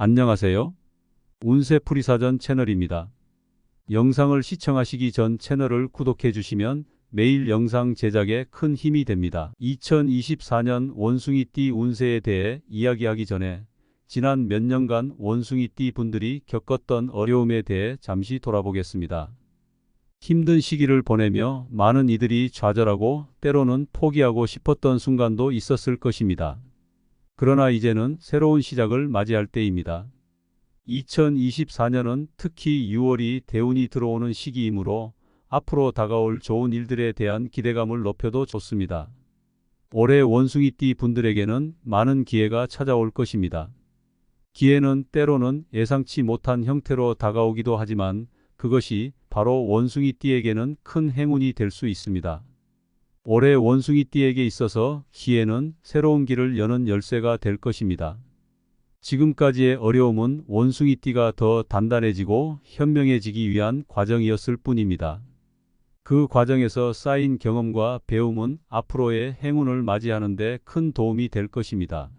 안녕하세요. 운세풀이사전 채널입니다. 영상을 시청하시기 전 채널을 구독해 주시면 매일 영상 제작에 큰 힘이 됩니다. 2024년 원숭이띠 운세에 대해 이야기하기 전에 지난 몇 년간 원숭이띠 분들이 겪었던 어려움에 대해 잠시 돌아보겠습니다. 힘든 시기를 보내며 많은 이들이 좌절하고 때로는 포기하고 싶었던 순간도 있었을 것입니다. 그러나 이제는 새로운 시작을 맞이할 때입니다. 2024년은 특히 6월이 대운이 들어오는 시기이므로 앞으로 다가올 좋은 일들에 대한 기대감을 높여도 좋습니다. 올해 원숭이띠 분들에게는 많은 기회가 찾아올 것입니다. 기회는 때로는 예상치 못한 형태로 다가오기도 하지만 그것이 바로 원숭이띠에게는 큰 행운이 될 수 있습니다. 올해 원숭이띠에게 있어서 기회는 새로운 길을 여는 열쇠가 될 것입니다. 지금까지의 어려움은 원숭이띠가 더 단단해지고 현명해지기 위한 과정이었을 뿐입니다. 그 과정에서 쌓인 경험과 배움은 앞으로의 행운을 맞이하는 데 큰 도움이 될 것입니다.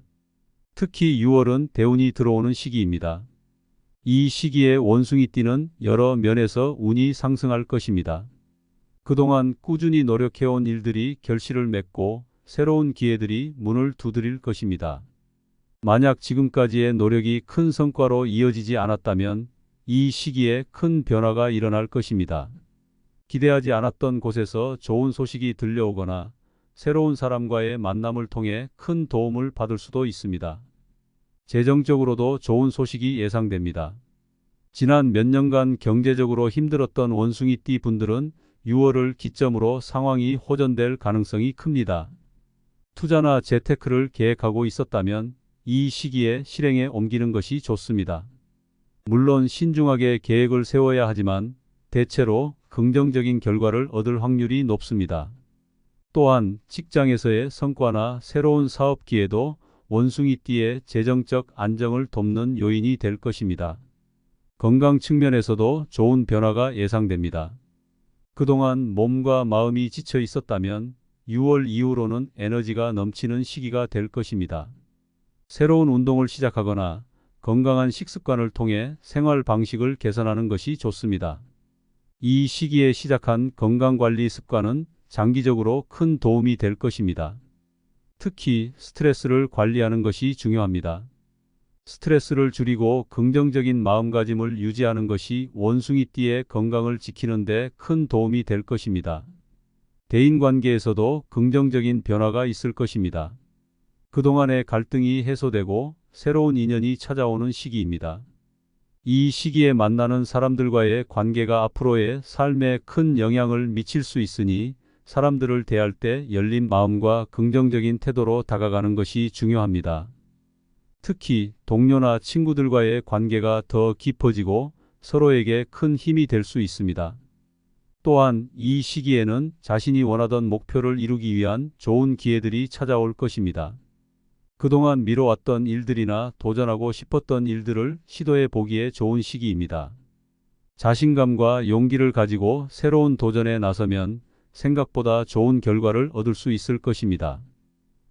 특히 6월은 대운이 들어오는 시기입니다. 이 시기에 원숭이띠는 여러 면에서 운이 상승할 것입니다. 그동안 꾸준히 노력해온 일들이 결실을 맺고 새로운 기회들이 문을 두드릴 것입니다. 만약 지금까지의 노력이 큰 성과로 이어지지 않았다면 이 시기에 큰 변화가 일어날 것입니다. 기대하지 않았던 곳에서 좋은 소식이 들려오거나 새로운 사람과의 만남을 통해 큰 도움을 받을 수도 있습니다. 재정적으로도 좋은 소식이 예상됩니다. 지난 몇 년간 경제적으로 힘들었던 원숭이띠 분들은 6월을 기점으로 상황이 호전될 가능성이 큽니다. 투자나 재테크를 계획하고 있었다면 이 시기에 실행에 옮기는 것이 좋습니다. 물론 신중하게 계획을 세워야 하지만 대체로 긍정적인 결과를 얻을 확률이 높습니다. 또한 직장에서의 성과나 새로운 사업 기회도 원숭이띠의 재정적 안정을 돕는 요인이 될 것입니다. 건강 측면에서도 좋은 변화가 예상됩니다. 그동안 몸과 마음이 지쳐 있었다면 6월 이후로는 에너지가 넘치는 시기가 될 것입니다. 새로운 운동을 시작하거나 건강한 식습관을 통해 생활 방식을 개선하는 것이 좋습니다. 이 시기에 시작한 건강관리 습관은 장기적으로 큰 도움이 될 것입니다. 특히 스트레스를 관리하는 것이 중요합니다. 스트레스를 줄이고 긍정적인 마음가짐을 유지하는 것이 원숭이띠의 건강을 지키는 데 큰 도움이 될 것입니다. 대인관계에서도 긍정적인 변화가 있을 것입니다. 그동안의 갈등이 해소되고 새로운 인연이 찾아오는 시기입니다. 이 시기에 만나는 사람들과의 관계가 앞으로의 삶에 큰 영향을 미칠 수 있으니 사람들을 대할 때 열린 마음과 긍정적인 태도로 다가가는 것이 중요합니다. 특히 동료나 친구들과의 관계가 더 깊어지고 서로에게 큰 힘이 될 수 있습니다. 또한 이 시기에는 자신이 원하던 목표를 이루기 위한 좋은 기회들이 찾아올 것입니다. 그동안 미뤄왔던 일들이나 도전하고 싶었던 일들을 시도해 보기에 좋은 시기입니다. 자신감과 용기를 가지고 새로운 도전에 나서면 생각보다 좋은 결과를 얻을 수 있을 것입니다.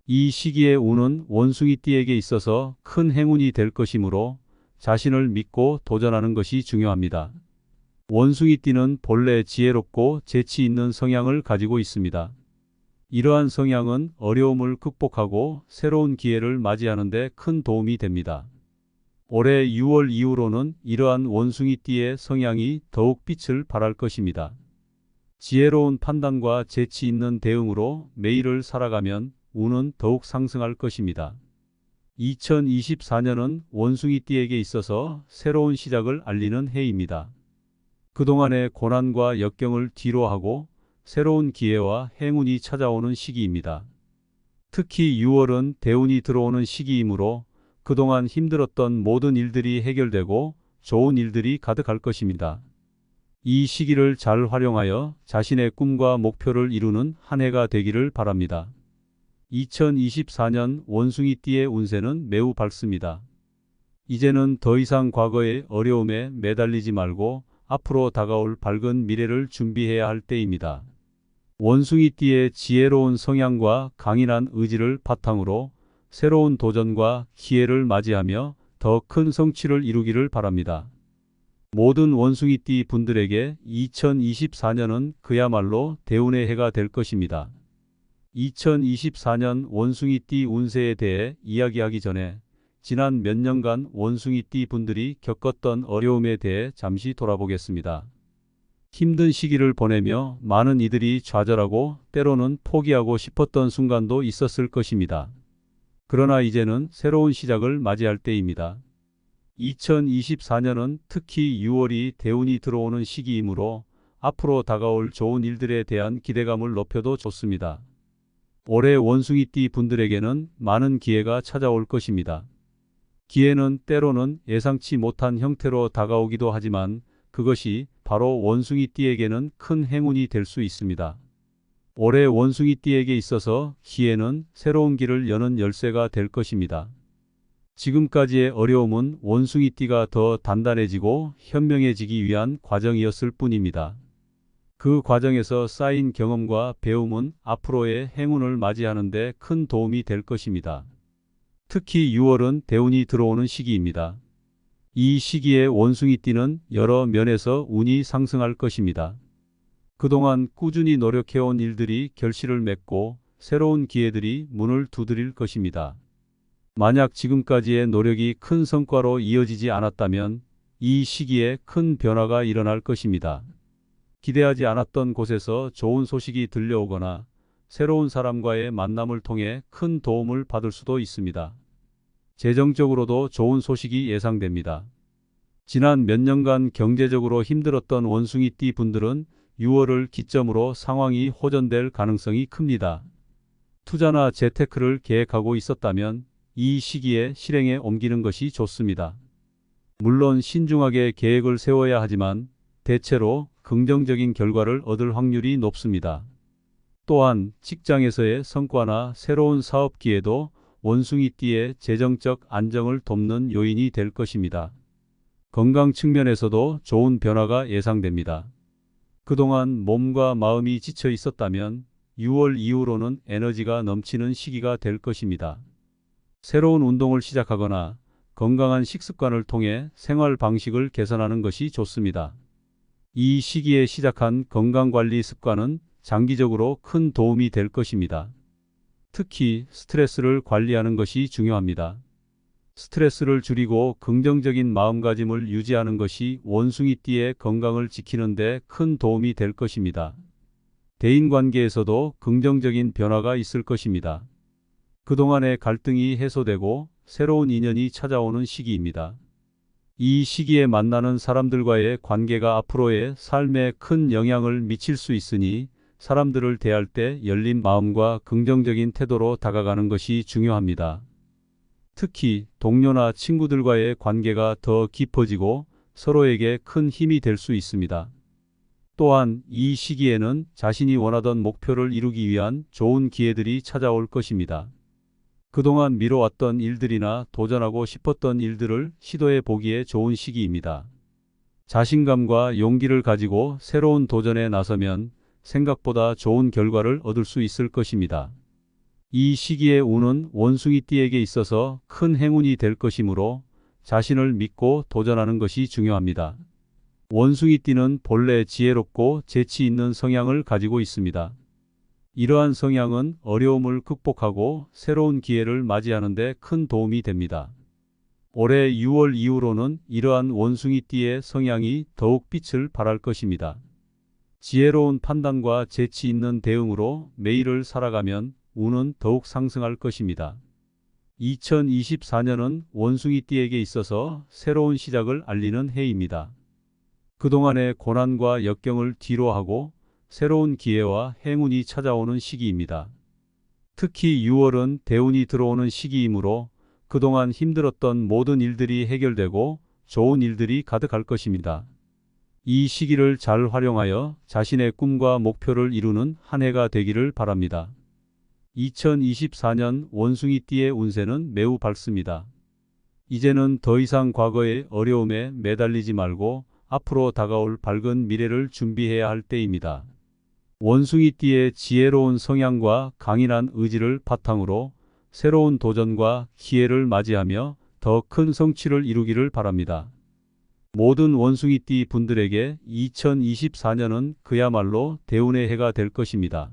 이 시기의 운은 원숭이띠에게 있어서 큰 행운이 될 것이므로 자신을 믿고 도전하는 것이 중요합니다. 원숭이띠는 본래 지혜롭고 재치 있는 성향을 가지고 있습니다. 이러한 성향은 어려움을 극복하고 새로운 기회를 맞이하는 데 큰 도움이 됩니다. 올해 6월 이후로는 이러한 원숭이띠의 성향이 더욱 빛을 발할 것입니다. 지혜로운 판단과 재치 있는 대응으로 매일을 살아가면 운은 더욱 상승할 것입니다. 2024년은 원숭이띠에게 있어서 새로운 시작을 알리는 해입니다. 그동안의 고난과 역경을 뒤로하고 새로운 기회와 행운이 찾아오는 시기입니다. 특히 6월은 대운이 들어오는 시기이므로 그동안 힘들었던 모든 일들이 해결되고 좋은 일들이 가득할 것입니다. 이 시기를 잘 활용하여 자신의 꿈과 목표를 이루는 한 해가 되기를 바랍니다. 2024년 원숭이띠의 운세는 매우 밝습니다. 이제는 더 이상 과거의 어려움에 매달리지 말고 앞으로 다가올 밝은 미래를 준비해야 할 때입니다. 원숭이띠의 지혜로운 성향과 강인한 의지를 바탕으로 새로운 도전과 기회를 맞이하며 더 큰 성취를 이루기를 바랍니다. 모든 원숭이띠 분들에게 2024년은 그야말로 대운의 해가 될 것입니다. 2024년 원숭이띠 운세에 대해 이야기하기 전에 지난 몇 년간 원숭이띠 분들이 겪었던 어려움에 대해 잠시 돌아보겠습니다. 힘든 시기를 보내며 많은 이들이 좌절하고 때로는 포기하고 싶었던 순간도 있었을 것입니다. 그러나 이제는 새로운 시작을 맞이할 때입니다. 2024년은 특히 6월이 대운이 들어오는 시기이므로 앞으로 다가올 좋은 일들에 대한 기대감을 높여도 좋습니다. 올해 원숭이띠 분들에게는 많은 기회가 찾아올 것입니다. 기회는 때로는 예상치 못한 형태로 다가오기도 하지만 그것이 바로 원숭이띠에게는 큰 행운이 될 수 있습니다. 올해 원숭이띠에게 있어서 기회는 새로운 길을 여는 열쇠가 될 것입니다. 지금까지의 어려움은 원숭이띠가 더 단단해지고 현명해지기 위한 과정이었을 뿐입니다. 그 과정에서 쌓인 경험과 배움은 앞으로의 행운을 맞이하는 데 큰 도움이 될 것입니다. 특히 6월은 대운이 들어오는 시기입니다. 이 시기에 원숭이띠는 여러 면에서 운이 상승할 것입니다. 그동안 꾸준히 노력해온 일들이 결실을 맺고 새로운 기회들이 문을 두드릴 것입니다. 만약 지금까지의 노력이 큰 성과로 이어지지 않았다면 이 시기에 큰 변화가 일어날 것입니다. 기대하지 않았던 곳에서 좋은 소식이 들려오거나 새로운 사람과의 만남을 통해 큰 도움을 받을 수도 있습니다. 재정적으로도 좋은 소식이 예상됩니다. 지난 몇 년간 경제적으로 힘들었던 원숭이띠 분들은 6월을 기점으로 상황이 호전될 가능성이 큽니다. 투자나 재테크를 계획하고 있었다면 이 시기에 실행에 옮기는 것이 좋습니다. 물론 신중하게 계획을 세워야 하지만 대체로 긍정적인 결과를 얻을 확률이 높습니다. 또한 직장에서의 성과나 새로운 사업 기회도 원숭이띠의 재정적 안정을 돕는 요인이 될 것입니다. 건강 측면에서도 좋은 변화가 예상됩니다. 그동안 몸과 마음이 지쳐 있었다면 6월 이후로는 에너지가 넘치는 시기가 될 것입니다. 새로운 운동을 시작하거나 건강한 식습관을 통해 생활 방식을 개선하는 것이 좋습니다. 이 시기에 시작한 건강관리 습관은 장기적으로 큰 도움이 될 것입니다. 특히 스트레스를 관리하는 것이 중요합니다. 스트레스를 줄이고 긍정적인 마음가짐을 유지하는 것이 원숭이띠의 건강을 지키는 데 큰 도움이 될 것입니다. 대인관계에서도 긍정적인 변화가 있을 것입니다. 그동안의 갈등이 해소되고 새로운 인연이 찾아오는 시기입니다. 이 시기에 만나는 사람들과의 관계가 앞으로의 삶에 큰 영향을 미칠 수 있으니 사람들을 대할 때 열린 마음과 긍정적인 태도로 다가가는 것이 중요합니다. 특히 동료나 친구들과의 관계가 더 깊어지고 서로에게 큰 힘이 될 수 있습니다. 또한 이 시기에는 자신이 원하던 목표를 이루기 위한 좋은 기회들이 찾아올 것입니다. 그동안 미뤄왔던 일들이나 도전하고 싶었던 일들을 시도해 보기에 좋은 시기입니다. 자신감과 용기를 가지고 새로운 도전에 나서면 생각보다 좋은 결과를 얻을 수 있을 것입니다. 이 시기의 운은 원숭이띠에게 있어서 큰 행운이 될 것이므로 자신을 믿고 도전하는 것이 중요합니다. 원숭이띠는 본래 지혜롭고 재치 있는 성향을 가지고 있습니다. 이러한 성향은 어려움을 극복하고 새로운 기회를 맞이하는 데 큰 도움이 됩니다. 올해 6월 이후로는 이러한 원숭이띠의 성향이 더욱 빛을 발할 것입니다. 지혜로운 판단과 재치 있는 대응으로 매일을 살아가면 운은 더욱 상승할 것입니다. 2024년은 원숭이띠에게 있어서 새로운 시작을 알리는 해입니다. 그동안의 고난과 역경을 뒤로하고 새로운 기회와 행운이 찾아오는 시기입니다. 특히 6월은 대운이 들어오는 시기이므로 그동안 힘들었던 모든 일들이 해결되고 좋은 일들이 가득할 것입니다. 이 시기를 잘 활용하여 자신의 꿈과 목표를 이루는 한 해가 되기를 바랍니다. 2024년 원숭이띠의 운세는 매우 밝습니다. 이제는 더 이상 과거의 어려움에 매달리지 말고 앞으로 다가올 밝은 미래를 준비해야 할 때입니다. 원숭이띠의 지혜로운 성향과 강인한 의지를 바탕으로 새로운 도전과 기회를 맞이하며 더 큰 성취를 이루기를 바랍니다. 모든 원숭이띠 분들에게 2024년은 그야말로 대운의 해가 될 것입니다.